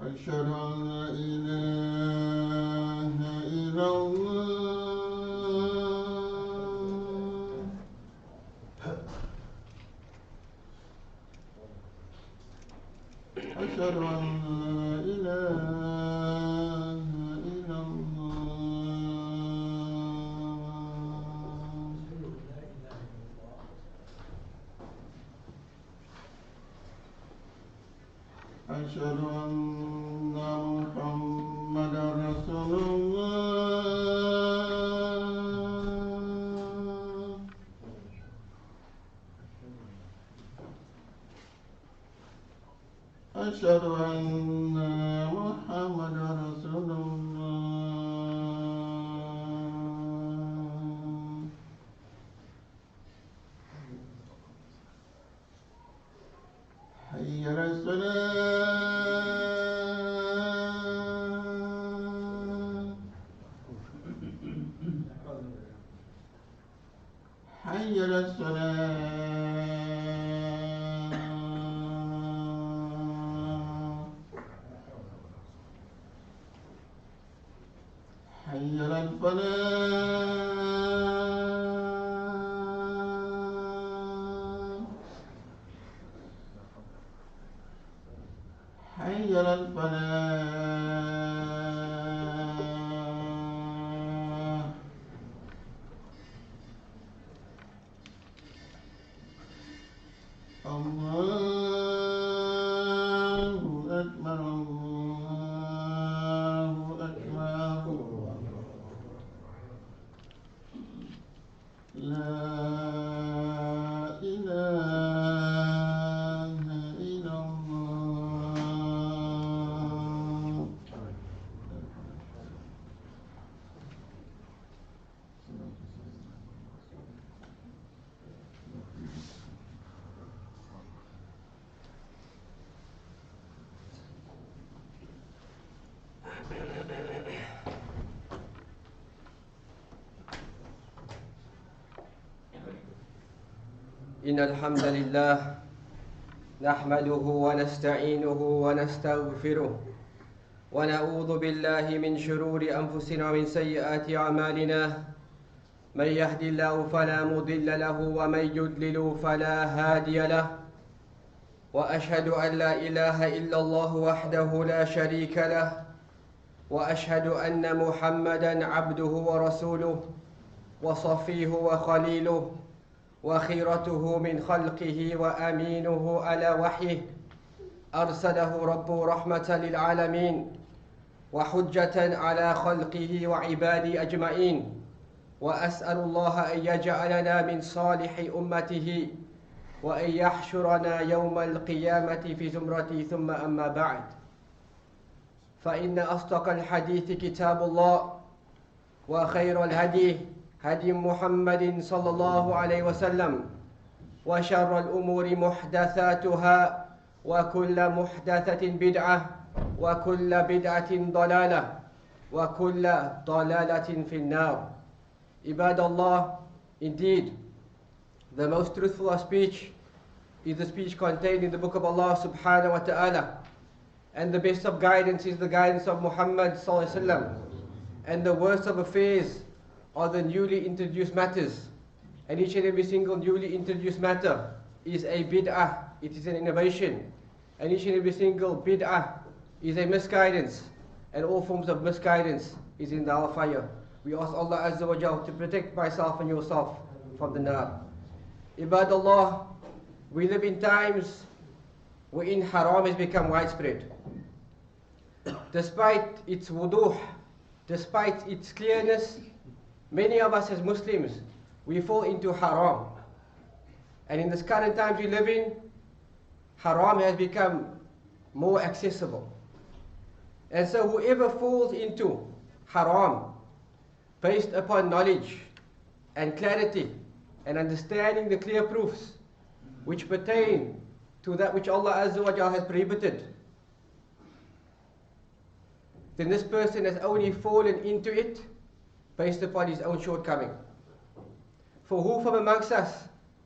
أشهد أن لا إله إلا الله أشهد أن لا إله إلا الله أشهد أن محمدا رسول الله أشهد أن محمدا رسول الله حي على الصلاة حي على الصلاة حي على الفلاح حي على الفلاح الله أكبر الله أكبر لا إله إلا الله إن الحمد لله نحمده ونستعينه ونستغفره ونعوذ بالله من شرور أنفسنا ومن سيئات أعمالنا من يهد الله فلا مضل له ومن يضلل فلا هادي له وأشهد أن لا إله إلا الله وحده لا شريك له وأشهد أن محمدا عبده ورسوله وصفيه وخليله وخيرته من خلقه وأمينه على وحيه أرسله ربه رحمة للعالمين وحجة على خلقه وعباده أجمعين وأسأل الله أن يجعلنا من صالح أمته وأن يحشرنا يوم القيامة في زمرته ثم أما بعد فإن أصدق الحديث كتاب الله وخير الهدي هدي محمد صلى الله عليه وسلم وشر الأمور محدثاتها وكل محدثة بدعة وكل بدعة ضلالة وكل ضلالة في النار. عباد Allah, indeed the most truthful of speech is the speech contained in the book of Allah subhanahu wa ta'ala, and the best of guidance is the guidance of Muhammad sallallahu alaihi wasallam, and the worst of affairs are the newly introduced matters, and each and every single newly introduced matter is a bid'ah, it is an innovation, and each and every single bid'ah is a misguidance, and all forms of misguidance is in the hellfire. We ask Allah Azza wa Jal to protect myself and yourself from the nar. Ibad Allah, we live in times wherein haram has become widespread. Despite its wuduh, despite its clearness, many of us as Muslims, we fall into haram. And in this current times we live in, haram has become more accessible. And so whoever falls into haram, based upon knowledge and clarity and understanding the clear proofs which pertain to that which Allah Azza wa Jalla has prohibited, then this person has only fallen into it based upon his own shortcoming. For who from amongst us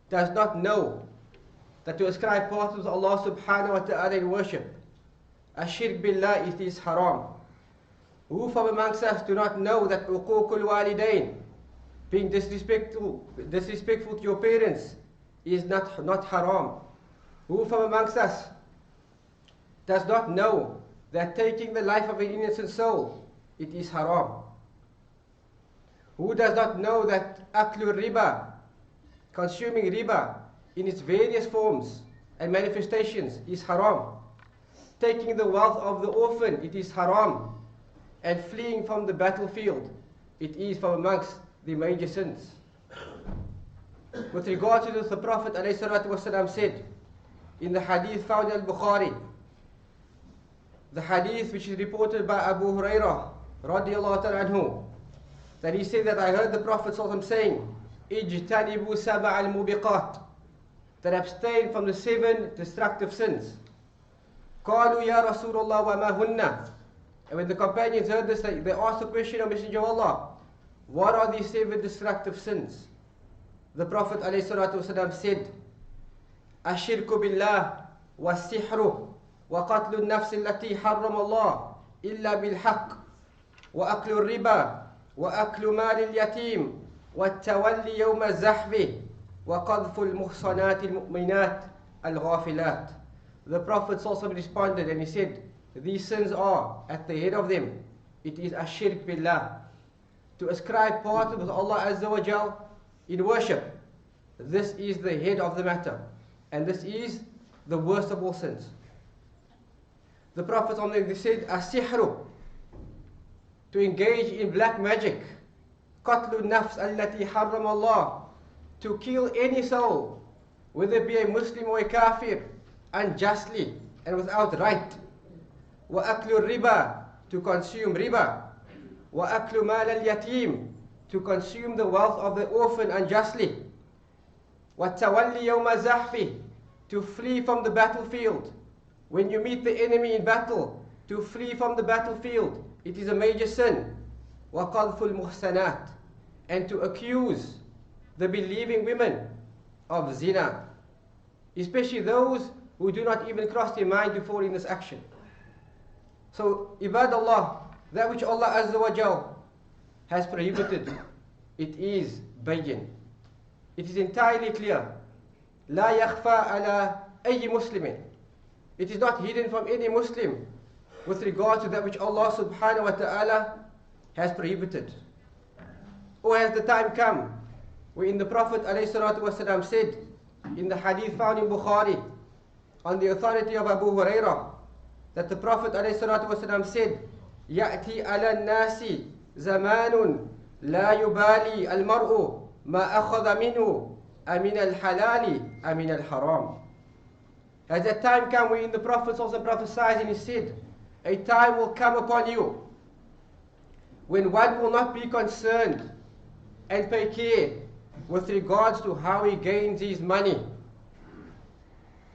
does not know that to ascribe partners to Allah subhanahu wa ta'ala in worship Ashirk billah, it is haram. Who from amongst us do not know that uququl walidain, being disrespectful to your parents, is not haram? Who from amongst us does not know that taking the life of an innocent soul, it is haram? Who does not know that aklu riba, consuming riba in its various forms and manifestations, is haram? Taking the wealth of the orphan, it is haram. And fleeing from the battlefield, it is from amongst the major sins. With regard to this, the Prophet ﷺ said in the hadith found in Bukhari, the hadith which is reported by Abu Hurairah radiallahu ta'ala anhu, that he said that I heard the Prophet ﷺ saying, Ijtanibu sab'a al-mubiqat, that abstain from the 7 destructive sins. Qalu ya Rasulullah wa ma hunna. And when the companions heard this, they asked the question of Messenger of Allah, what are these 7 destructive sins? The Prophet ﷺ said, Ashirku billah wa sihru wa qatlu nafs allati harram Allah illa bil haqq wa aklu riba wa aklu mal al yatim wa tawalli yawma zahbi wa qadhfu al muhsanat al mu'minat al ghafilat. The Prophet ﷺ responded and he said, these sins are, at the head of them, it is ashirk billah, to ascribe partners with Allah Azza wa Jal in worship. This is the head of the matter, and this is the worst of all sins. The Prophet said, as-sihru, to engage in black magic, qatlu nafs allati harram Allah, to kill any soul, whether it be a Muslim or a kafir, unjustly and without right. Wa aklu riba, to consume riba. Wa aklu mal al yatim, to consume the wealth of the orphan unjustly. Wa tawalli yawma zahfi, to flee from the battlefield. When you meet the enemy in battle, to flee from the battlefield, it is a major sin. Wa qadhfu al muhsanat, and to accuse the believing women of zina, especially those who do not even cross their mind to fall in this action. So, ibadallah, that which Allah Azza wa Jal has prohibited, it is bayyin. It is entirely clear. La yakhfa ala ayyi muslimin. It is not hidden from any Muslim with regard to that which Allah subhanahu wa ta'ala has prohibited. Or has the time come wherein the Prophet ﷺ said in the hadith found in Bukhari on the authority of Abu Hurairah, that the Prophet ﷺ said, يَأْتِي عَلَى النَّاسِ زَمَانٌ لَا يُبَالِي الْمَرْءُ مَا أَخَذَ مِنْهُ أَمِنَ الْحَلَالِ أَمِنَ الْحَرَامِ. As that time come wherein the Prophet ﷺ prophesied and he said, a time will come upon you when one will not be concerned and pay care with regards to how he gains his money.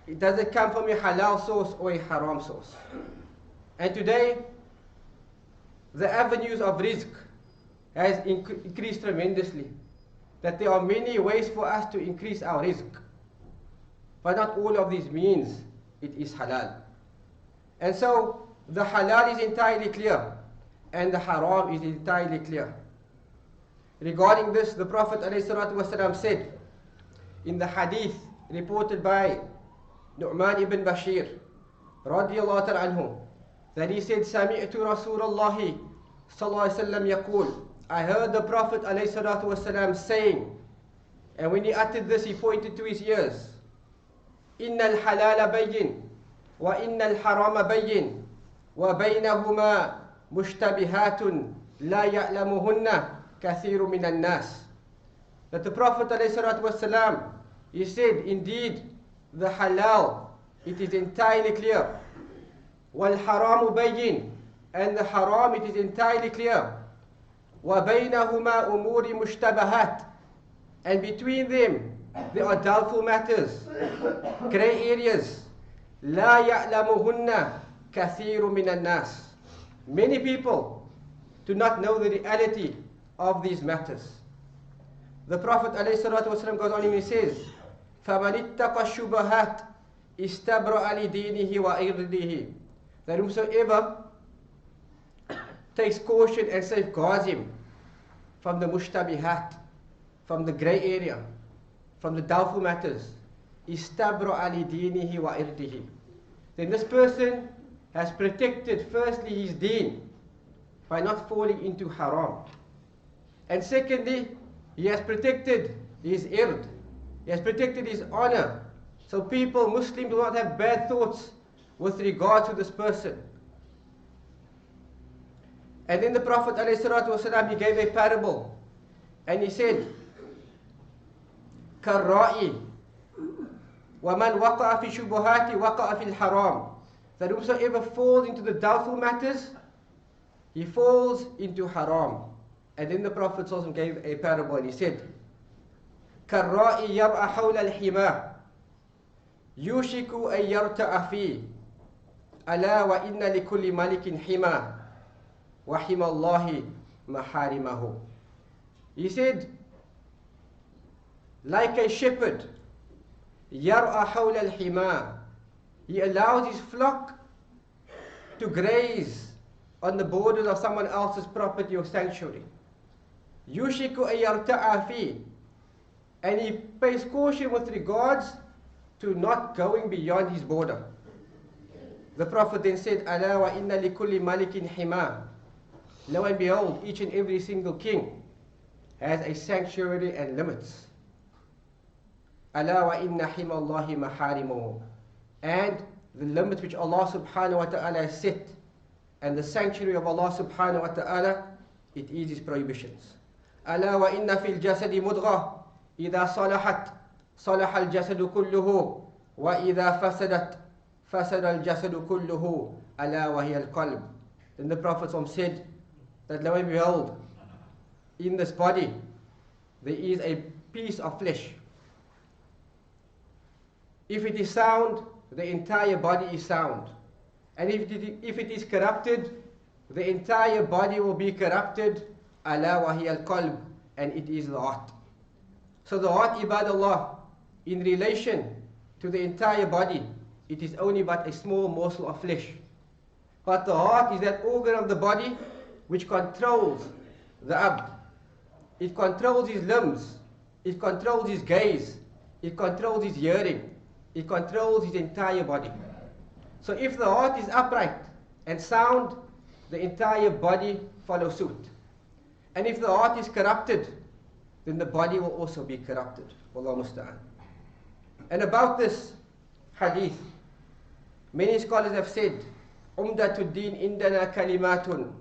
It doesn't come from a halal source or a haram source. And today, the avenues of rizq has increased tremendously. That there are many ways for us to increase our rizq. But not all of these means it is halal. And so, the halal is entirely clear, and the haram is entirely clear. Regarding this, the Prophet ﷺ said in the hadith reported by Nu'man ibn Bashir radiyallahu ta'ala anhu, that he said, Sami'tu Rasulallahi sallallahu alayhi wa sallam yaqul, I heard the Prophet ﷺ saying, and when he uttered this, he pointed to his ears, Inna al-halala bayyin, wa inna al-harama bayyin, wa baynahuma mushtabihatun la ya'lamuhunna kathiru minan nas. That the Prophet ﷺ, he said, indeed, the halal, it is entirely clear. Wal haramu bayyin, and the haram, it is entirely clear. Wa baynahuma umuri mushtabahat, and between them there are doubtful matters, grey areas. La ya'lamuhunna kathiru minan nas. Many people do not know the reality of these matters. The Prophet ﷺ goes on and he says, فَمَنِ اتَّقَى الشُّبَهَاتِ اسْتَبْرَأَ لِدِينِهِ وَإِرْضِهِ that whomsoever takes caution and safeguards him from the mushtabihat, from the grey area, from the doubtful matters, istabra ali dinihi wa irdihi, then this person has protected firstly his deen by not falling into haram, and secondly he has protected his ird, he has protected his honor, so people, Muslims, do not have bad thoughts with regard to this person. And then the Prophet ﷺ, he gave a parable, and he said, كالرائي ومن وقع في شبهات وقع في الحرام, that whosoever falls into the doubtful matters, he falls into haram. And then the Prophet ﷺ gave a parable, and he said, كالرائي يرأى حول الحمى يوشك أن يرتأ فيه ألا وإن لكل ملك حمى وحمى الله محارمه. He said, like a shepherd, يرأى حول الحمى, he allows his flock to graze on the borders of someone else's property or sanctuary. يوشك أن يرتأ فيه, and he pays caution with regards to not going beyond his border. The Prophet then said, ألا وإن لكل ملك حمى, lo and behold, each and every single king has a sanctuary and limits. ألا وإن حمى الله محارمه, and the limits which Allah subhanahu wa ta'ala has set, and the sanctuary of Allah subhanahu wa ta'ala, it is his prohibitions. ألا وإن في الجسد مضغة إذا صلحت صلح الجسد كله وإذا فسدت فسد الجسد كله ألا وهي القلب. Then the Prophet said that, lo and behold, in this body there is a piece of flesh. If it is sound, the entire body is sound. And if it is corrupted, the entire body will be corrupted. Ala wa hiya al-qalb, and it is the heart. So the heart, ibadallah, in relation to the entire body, it is only but a small morsel of flesh. But the heart is that organ of the body which controls the abd. It controls his limbs, it controls his gaze, it controls his hearing, it controls his entire body. So if the heart is upright and sound, the entire body follows suit. And if the heart is corrupted, then the body will also be corrupted. Wallahu musta'an. And about this hadith, many scholars have said, Umdatud din indana kalimatun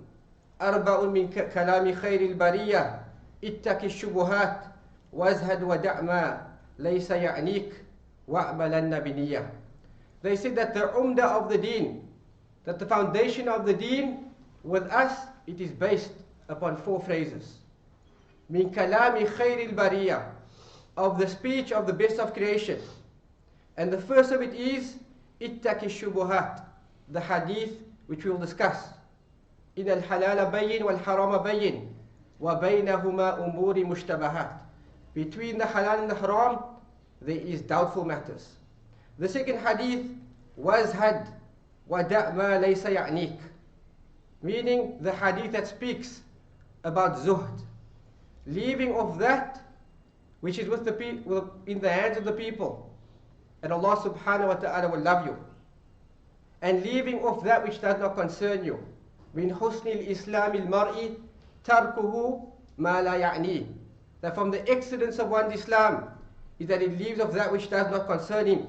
arba'un min kalami khairil bariyah ittaki shubuhat wazhad wa da'ma laysa ya'nik wa'malanna biniyah. They said that the umda of the deen, that the foundation of the deen, with us, it is based upon 4 phrases. Min kalami khairil bariyah, of the speech of the best of creation. And the first of it is ittaki shubuhat, the hadith which we will discuss. In al-halala bayin wal-harama bayin wa baynahuma umuri mushtabahat. Between the halal and the haram, there is doubtful matters. The second hadith was had wa da'ma laysa ya'nik, meaning the hadith that speaks about zuhd, leaving off that which is with the people, in the hands of the people, and Allah subhanahu wa ta'ala will love you, and leaving off that which does not concern you. Min husnil islamil mar'i tarkuhu ma la ya'ni, that from the excellence of one's Islam is that it leaves off that which does not concern him.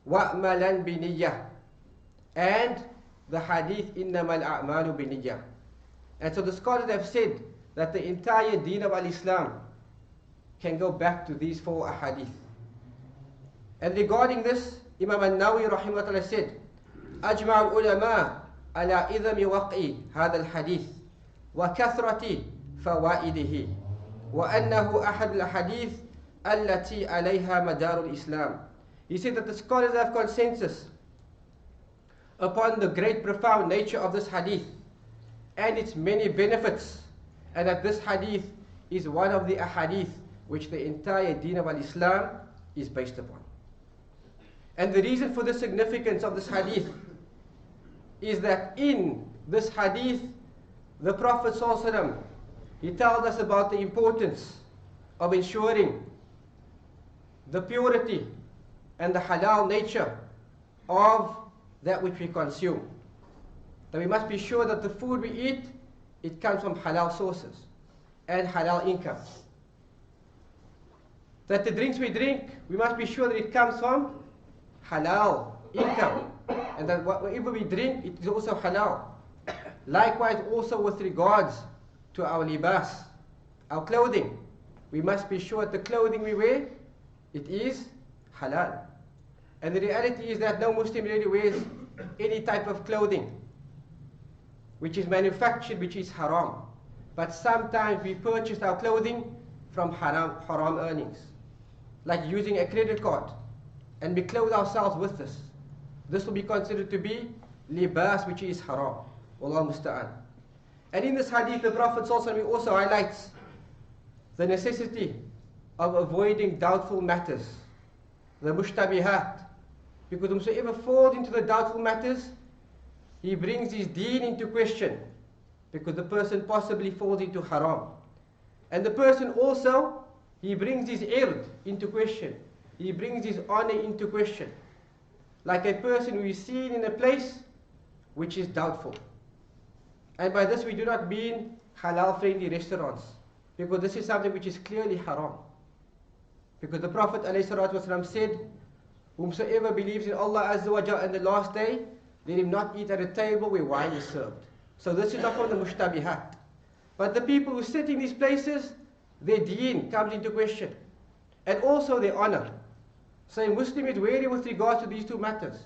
Wa'malan biniyah, and the hadith innamal a'malu biniyah. And so the scholars have said that the entire deen of al-Islam can go back to these 4 ahadith. And regarding this, Imam al-Nawawi rahimahullah said, أجمع العلماء على إذم وقع هذا الحديث وكثرة فوائده وأنه أحد الأحاديث التي عليها مدار الإسلام. He said that the scholars have consensus upon the great profound nature of this hadith and its many benefits, and that this hadith is one of the ahadith which the entire deen of al-Islam is based upon. And the reason for the significance of this hadith is that in this hadith, the Prophet ﷺ, he tells us about the importance of ensuring the purity and the halal nature of that which we consume. That we must be sure that the food we eat, it comes from halal sources and halal income. That the drinks we drink, we must be sure that it comes from halal income. And that whatever we drink, it is also halal. Likewise also with regards to our libas, our clothing. We must be sure that the clothing we wear, it is halal. And the reality is that no Muslim really wears any type of clothing which is manufactured, which is haram. But sometimes we purchase our clothing from haram earnings. Like using a credit card, and we clothe ourselves with this. This will be considered to be libas, which is haram. Wallahu musta'an. And in this hadith, the Prophet ﷺ also highlights the necessity of avoiding doubtful matters, the mushtabihat. Because whomsoever falls into the doubtful matters, he brings his deen into question, because the person possibly falls into haram. And the person also, he brings his ird into question. He brings his honor into question. Like a person who is seen in a place which is doubtful. And by this we do not mean halal friendly restaurants, because this is something which is clearly haram. Because the Prophet ﷺ said, whomsoever believes in Allah Azza wa Jalla and the last day, let him not eat at a table where wine is served. So this is not from the mushtabihat. But the people who sit in these places, their deen comes into question. And also their honor. So a Muslim is wary with regard to these two matters.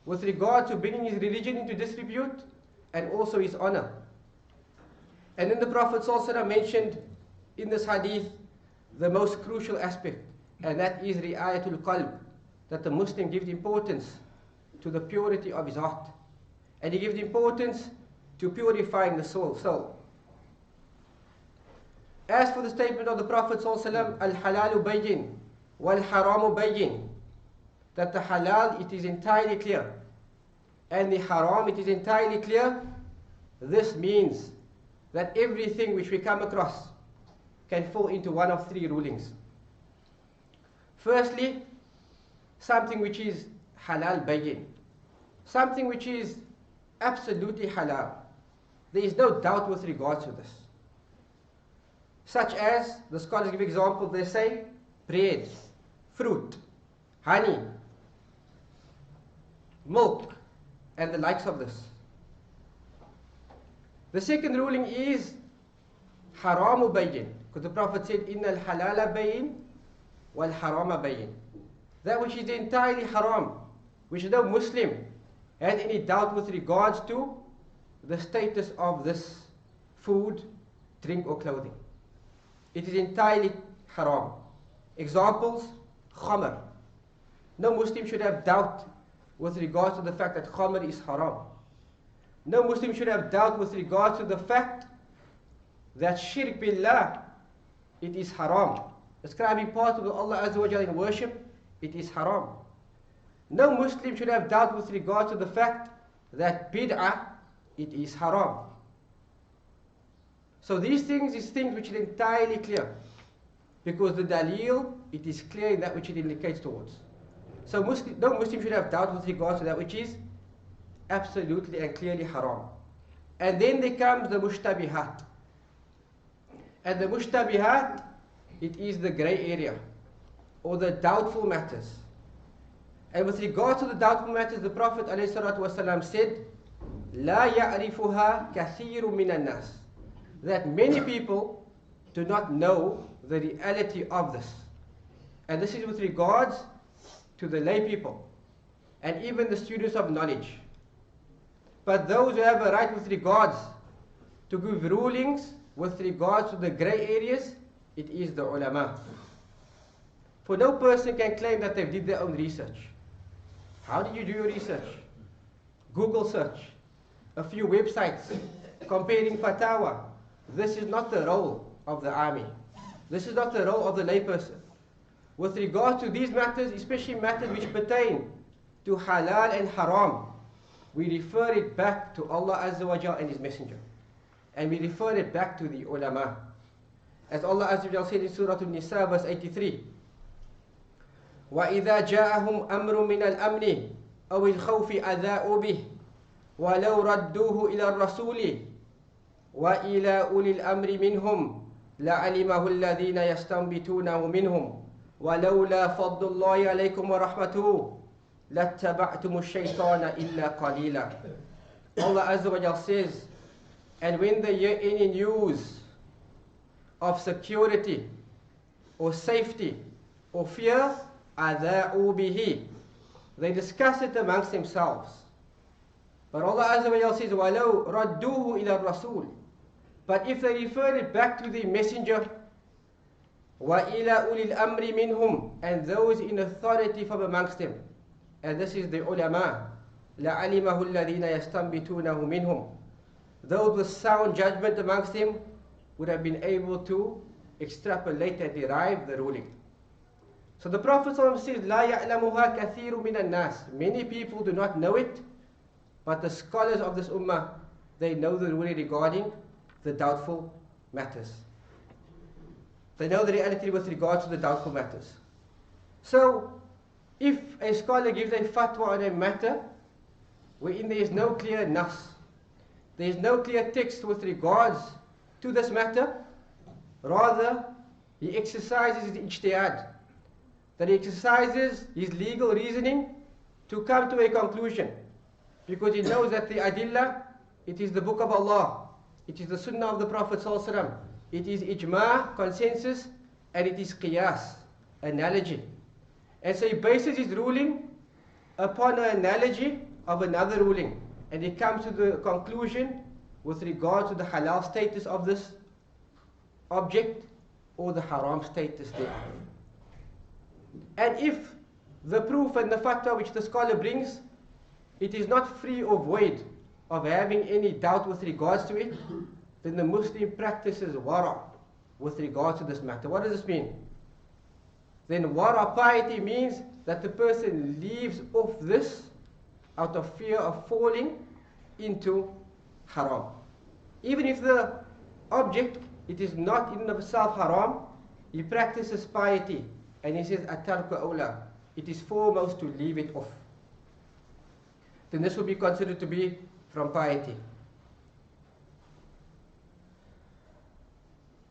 With regard to bringing his religion into disrepute, and also his honor. And then the Prophet ﷺ mentioned in this hadith the most crucial aspect, and that is ri'ayatul qalb, that the Muslim gives importance to the purity of his heart. And he gives importance to purifying the soul. As for the statement of the Prophet ﷺ, al-halalu bayyin, wal-haramu bayyin, that the halal, it is entirely clear, and the haram, it is entirely clear. This means that everything which we come across can fall into one of three rulings. Firstly, something which is halal bayyin, something which is absolutely halal. There is no doubt with regards to this. Such as, the scholars give examples, they say, bread, fruit, honey, milk, and the likes of this. The second ruling is haramu bayyin, because the Prophet said, innal halala bayyin wal harama bayyin. That which is entirely haram, which no Muslim has any doubt with regards to the status of this food, drink or clothing. It is entirely haram. Examples, khamr. No Muslim should have doubt with regards to the fact that khamr is haram. No Muslim should have doubt with regards to the fact that shirk billah, it is haram. Ascribing part of Allah Azza wa Jalla in worship, it is haram. No Muslim should have doubt with regard to the fact that bid'ah, it is haram. So these things is things which are entirely clear, because the dalil, it is clear in that which it indicates towards. So no Muslim should have doubt with regard to that which is absolutely and clearly haram. And then there comes the mushtabihat. And the mushtabihat, it is the grey area, or the doubtful matters. And with regard to the doubtful matters, the Prophet ﷺ said, لا يعرفها كثير من الناس, that many people do not know the reality of this. And this is with regards to the lay people, and even the students of knowledge. But those who have a right with regards to give rulings with regards to the grey areas, it is the ulama. For no person can claim that they did their own research. How did you do your research? Google search, a few websites comparing fatwa. This is not the role of the army. This is not the role of the layperson. With regard to these matters, especially matters which pertain to halal and haram, we refer it back to Allah Azza wa Jal and His Messenger. And we refer it back to the ulama. As Allah Azza wa Jal said in Surah An-Nisa verse 83, وَإِذَا جَاءَهُمْ أَمْرٌ مِّنَ الْأَمْنِ أَوِ الْخَوْفِ أَذَاءُوا بِهِ وَلَوْ رَدُّوهُ إِلَى الرَّسُولِ وَإِلَى أُولِي الْأَمْرِ مِنْهُمْ لَعَلِمَهُ الَّذِينَ يَسْتَنبِطُونَهُ مِنْهُمْ وَلَوْلَا فَضْلُ اللَّهِ عَلَيْكُمْ وَرَحْمَتُهُ لَاتَّبَعْتُمُ الشَّيْطَانَ إِلَّا قَلِيلًا. Allah Azza wa Jal says, and when they hear any news of security or safety or fear, أَذَاءُوا بِهِ, they discuss it amongst themselves. But Allah Azza wa Jal says, وَلَوْ رَدُّوهُ إِلَى الرَّسُولِ, but if they refer it back to the messenger, وَإِلَى أُولِي الْأَمْرِ مِنْهُمْ, and those in authority from amongst them, and this is the ulama, لَعَلِمَهُ الَّذِينَ يَسْتَنبِطُونَهُ مِنْهُمْ, those with sound judgment amongst them would have been able to extrapolate and derive the ruling. So the Prophet says, لَا يَعْلَمُهَا كَثِيرٌ مِنَ النَّاسِ, many people do not know it, but the scholars of this ummah, they know the ruling regarding the doubtful matters. They know the reality with regards to the doubtful matters. So, if a scholar gives a fatwa on a matter wherein there is no clear nas, there is no clear text with regards to this matter, rather he exercises his ijtihad, that he exercises his legal reasoning to come to a conclusion, because he knows that the adillah, it is the book of Allah, it is the sunnah of the Prophet ﷺ, it is ijma, consensus, and it is qiyas, analogy. And so he bases his ruling upon an analogy of another ruling, and he comes to the conclusion with regard to the halal status of this object or the haram status thereof. And if the proof and the fatwa which the scholar brings, it is not free or void of having any doubt with regards to it, then the Muslim practices wara with regard to this matter. What does this mean? Then wara, piety, means that the person leaves off this out of fear of falling into haram. Even if the object, it is not in and of itself haram, he practices piety and he says, At-tarku awla, it is foremost to leave it off. Then this will be considered to be from piety.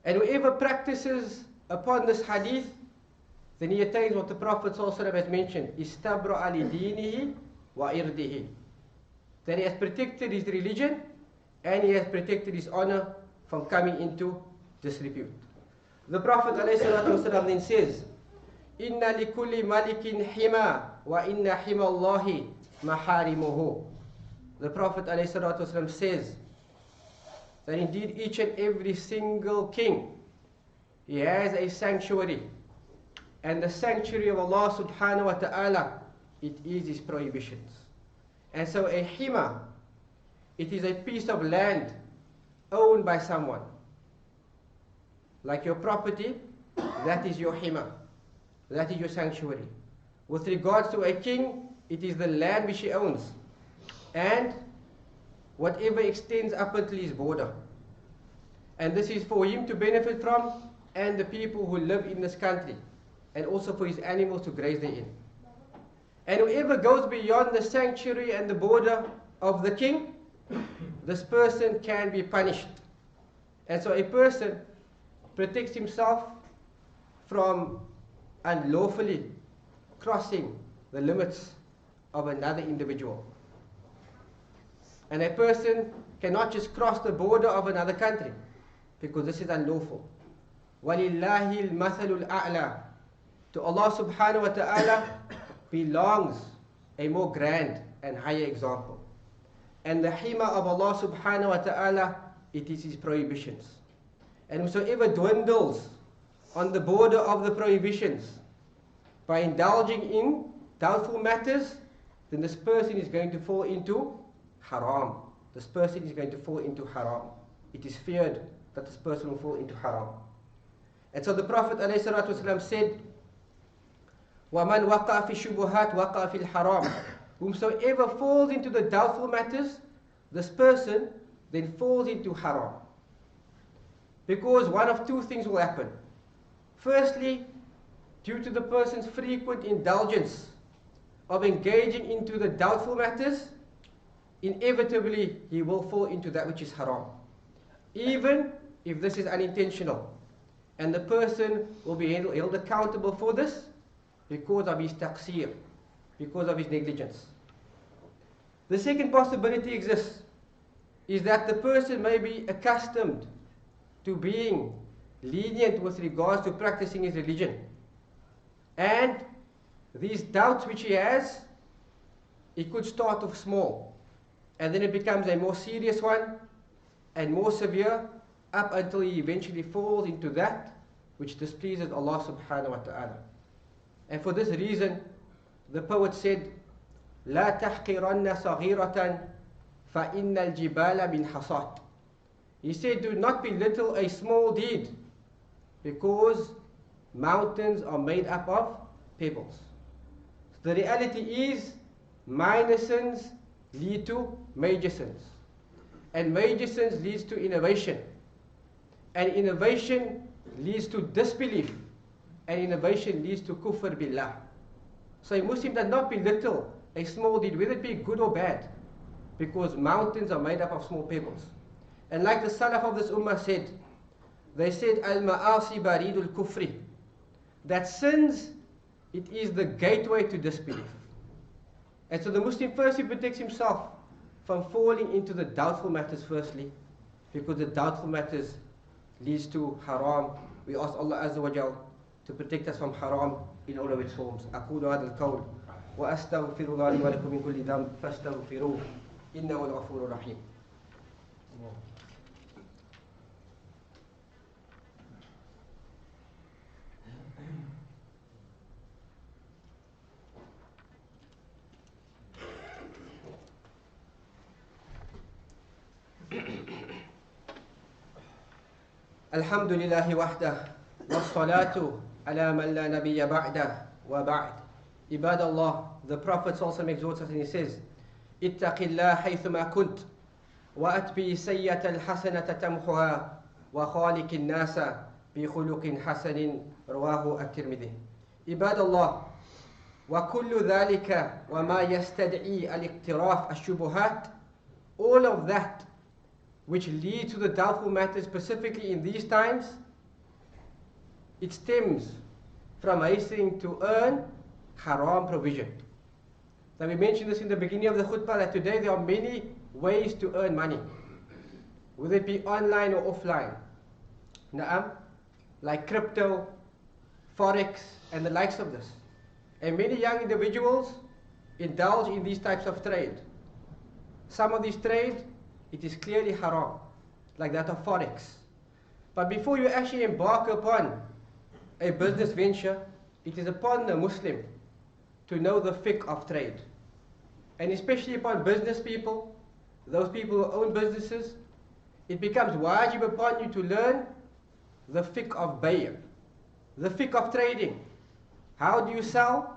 And whoever practices upon this hadith, then he attains what the Prophet ﷺ has mentioned, istabra ali dinihi wa irdihi, that he has protected his religion and he has protected his honor from coming into disrepute. The Prophet ﷺ then says, inna likulli malikin hima wa inna hima Allahi maharimuhu. The Prophet ﷺ says that indeed each and every single king, he has a sanctuary, and the sanctuary of Allah subhanahu wa ta'ala, it is his prohibitions. And so a hima, it is a piece of land owned by someone. Like your property, that is your hima, that is your sanctuary. With regards to a king, it is the land which he owns, and whatever extends up until his border. And this is for him to benefit from, and the people who live in this country, and also for his animals to graze therein. And whoever goes beyond the sanctuary and the border of the king, this person can be punished. And so a person protects himself from unlawfully crossing the limits of another individual. And a person cannot just cross the border of another country, because this is unlawful. وَلِلَّهِ الْمَثَلُ الْأَعْلَى. To Allah subhanahu wa ta'ala belongs a more grand and higher example. And the hima of Allah subhanahu wa ta'ala, it is his prohibitions. And whosoever dwindles on the border of the prohibitions by indulging in doubtful matters, then this person is going to fall into haram. This person is going to fall into haram. It is feared that this person will fall into haram. And so the Prophet ﷺ said, وَمَنْ وَقَعَ فِي الشُّبُهَاتِ وَقَعَ فِي الْحَرَامِ. Whomsoever falls into the doubtful matters, this person then falls into haram. Because one of two things will happen. Firstly, due to the person's frequent indulgence of engaging into the doubtful matters, inevitably he will fall into that which is haram. Even if this is unintentional. And the person will be held accountable for this because of his taqsir, because of his negligence. The second possibility exists, is that the person may be accustomed to being lenient with regards to practicing his religion. And these doubts which he has, it could start off small, and then it becomes a more serious one, and more severe, up until he eventually falls into that which displeases Allah subhanahu wa ta'ala. And for this reason, the poet said, لا تحقرن صغيرة فإن الجبال من حصاد. He said, do not belittle a small deed, because mountains are made up of pebbles. So the reality is, minor sins lead to major sins. And major sins leads to innovation. And innovation leads to disbelief. And innovation leads to kufr billah. So a Muslim does not belittle a small deed, whether it be good or bad, because mountains are made up of small pebbles. And like the Salaf of this ummah said, they said, al-ma'asi baridul kufri, that sins, it is the gateway to disbelief. And so the Muslim firstly protects himself from falling into the doubtful matters firstly, because the doubtful matters leads to haram. We ask Allah Azza wa Jal to protect us from haram in all of its forms. أقول هذا القول وأستغفر الله لي ولكم من كل ذنب فاستغفروه إنه هو الغفور الرحيم. الحمد لله وحده والصلاة على من لا نبي بعده وبعد. عباد Allah, the Prophet also exhorts us and he says, اتق الله حيثما كنت وأتبع سيئة الحسنة تمحها وخالق الناس بخلق حسن رواه الترمذي. عباد الله, وكل ذلك وما يستدعي الاقتراف الشبهات, all of that which lead to the doubtful matters, specifically in these times, it stems from hastening to earn haram provision. Now we mentioned this in the beginning of the khutbah, that today there are many ways to earn money, whether it be online or offline. Na'am, like crypto, forex, and the likes of this. And many young individuals indulge in these types of trade. Some of these trade, it is clearly haram, like that of forex. But before you actually embark upon a business venture, it is upon the Muslim to know the fiqh of trade. And especially upon business people, those people who own businesses, it becomes wajib upon you to learn the fiqh of bay', the fiqh of trading. How do you sell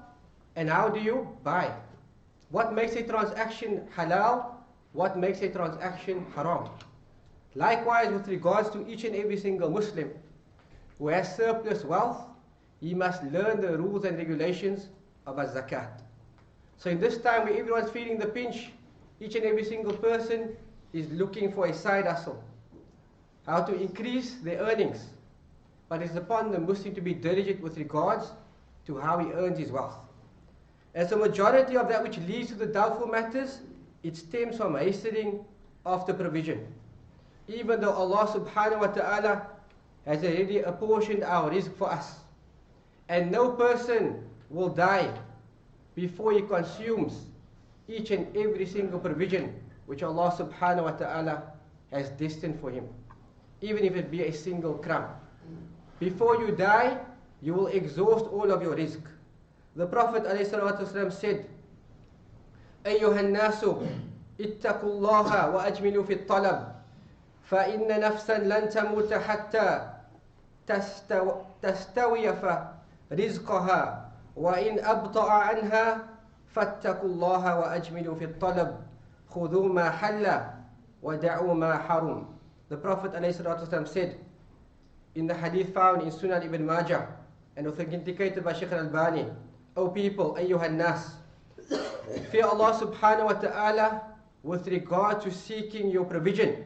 and how do you buy? What makes a transaction halal? What makes a transaction haram? Likewise, with regards to each and every single Muslim who has surplus wealth, he must learn the rules and regulations of a zakat. So in this time where everyone's feeling the pinch, each and every single person is looking for a side hustle, how to increase their earnings. But it's upon the Muslim to be diligent with regards to how he earns his wealth. And so majority of that which leads to the doubtful matters, it stems from hastening after provision. Even though Allah subhanahu wa ta'ala has already apportioned our rizq for us. And no person will die before he consumes each and every single provision which Allah subhanahu wa ta'ala has destined for him. Even if it be a single crumb. Before you die, you will exhaust all of your rizq. The Prophet ﷺ said, أيها الناس اتقوا الله وأجملوا في الطلب فإن نفسا لن تموت حتى تستوي رزقها وإن أبطأ عنها فاتقوا الله وأجملوا في الطلب خذوا ما حل ودعوا ما حرم. The Prophet ﷺ said in the hadith found in Sunan Ibn Majah and authenticated by Shaykh al-Albani, O people, ayyuhan nas, fear Allah subhanahu wa ta'ala with regard to seeking your provision,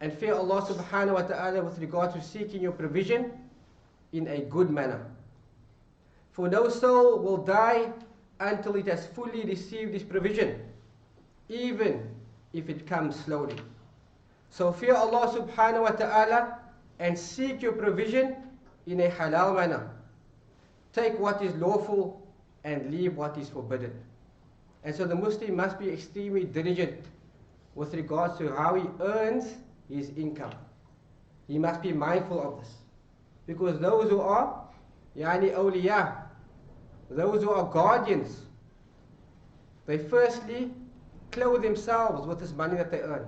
and fear Allah subhanahu wa ta'ala with regard to seeking your provision in a good manner. For no soul will die until it has fully received this provision, even if it comes slowly. So fear Allah subhanahu wa ta'ala and seek your provision in a halal manner. Take what is lawful and leave what is forbidden. And so the Muslim must be extremely diligent with regards to how he earns his income. He must be mindful of this. Because those who are awliya, those who are guardians, they firstly clothe themselves with this money that they earn.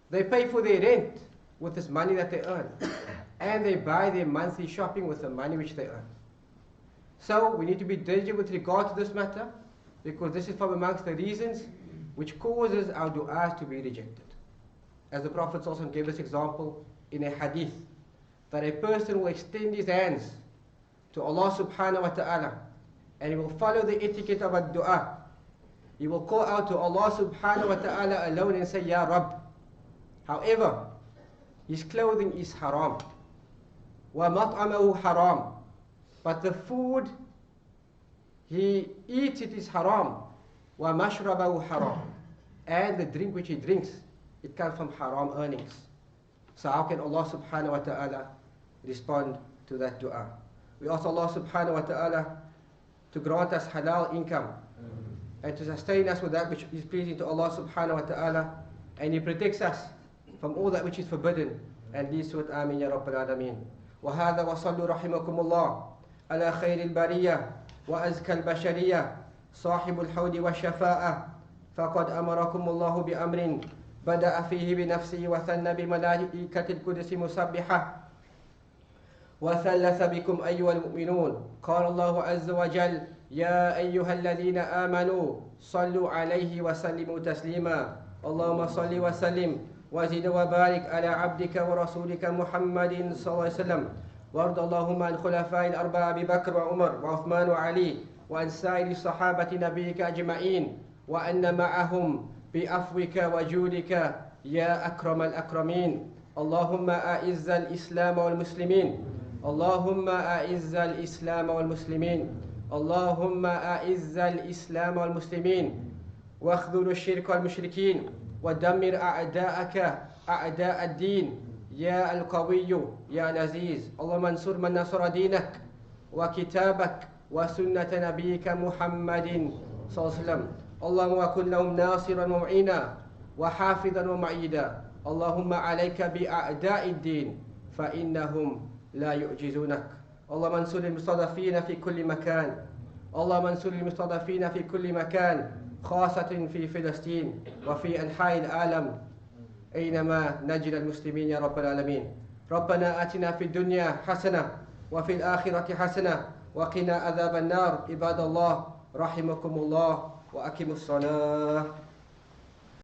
They pay for their rent with this money that they earn. And they buy their monthly shopping with the money which they earn. So we need to be diligent with regard to this matter, because this is from amongst the reasons which causes our du'as to be rejected. As the Prophet also gave this example in a hadith, that a person will extend his hands to Allah subhanahu wa ta'ala, and he will follow the etiquette of a dua. He will call out to Allah subhanahu wa ta'ala alone and say, Ya Rabb. However, his clothing is haram. Wa mat'amahu haram. But the food he eats, it is haram. Wa mashrabahu haram. And the drink which he drinks, it comes from haram earnings. So how can Allah subhanahu wa ta'ala respond to that dua? We ask Allah subhanahu wa ta'ala to grant us halal income and to sustain us with that which is pleasing to Allah subhanahu wa ta'ala, and He protects us from all that which is forbidden and leads to it. Ameen ya Rabbal Alameen. وهذا وصلوا رحمكم الله على خير البرية وأزكى البشرية صاحب الحوض والشفاعة فقد أمركم الله بأمر بدأ فيه بنفسه وثنى بملائكة القدس مسبحة وثلث بكم أيها المؤمنون. قال الله عز وجل يا أيها الذين آمنوا صلوا عليه وسلموا تسليما. اللهم صل وسلم وزد وبارك على عبدك ورسولك محمد صلى الله عليه وسلم. وارض اللهم عن خلفاء الأربعة أبي بكر وعمر وعثمان وعلي وعن سائر صحابة نبيك أجمعين وأن معهم بعفوك وجودك يا أكرم الأكرمين. اللهم أعز الإسلام والمسلمين. اللهم أعز الإسلام والمسلمين. اللهم أعز الإسلام والمسلمين واخذل الشرك والمشركين ودمر أعداءك أعداء الدين يا القوي يا العزيز. اللهم انصر من نصر دينك وكتابك وسنة نبيك محمد صلى الله عليه وسلم. اللهم وكن لهم ناصرا ومعينا وحافظا ومعيدا. اللهم عليك بأعداء الدين فإنهم لا يعجزونك. اللهم انصر المستضعفين في كل مكان. اللهم انصر المستضعفين في كل مكان، خاصة في فلسطين وفي أنحاء العالم أينما نجد المسلمين يا رب العالمين. ربنا آتنا في الدنيا حسنة وفي الآخرة حسنة وقنا عذاب النار. عباد الله رحمكم الله وأقيموا الصلاة.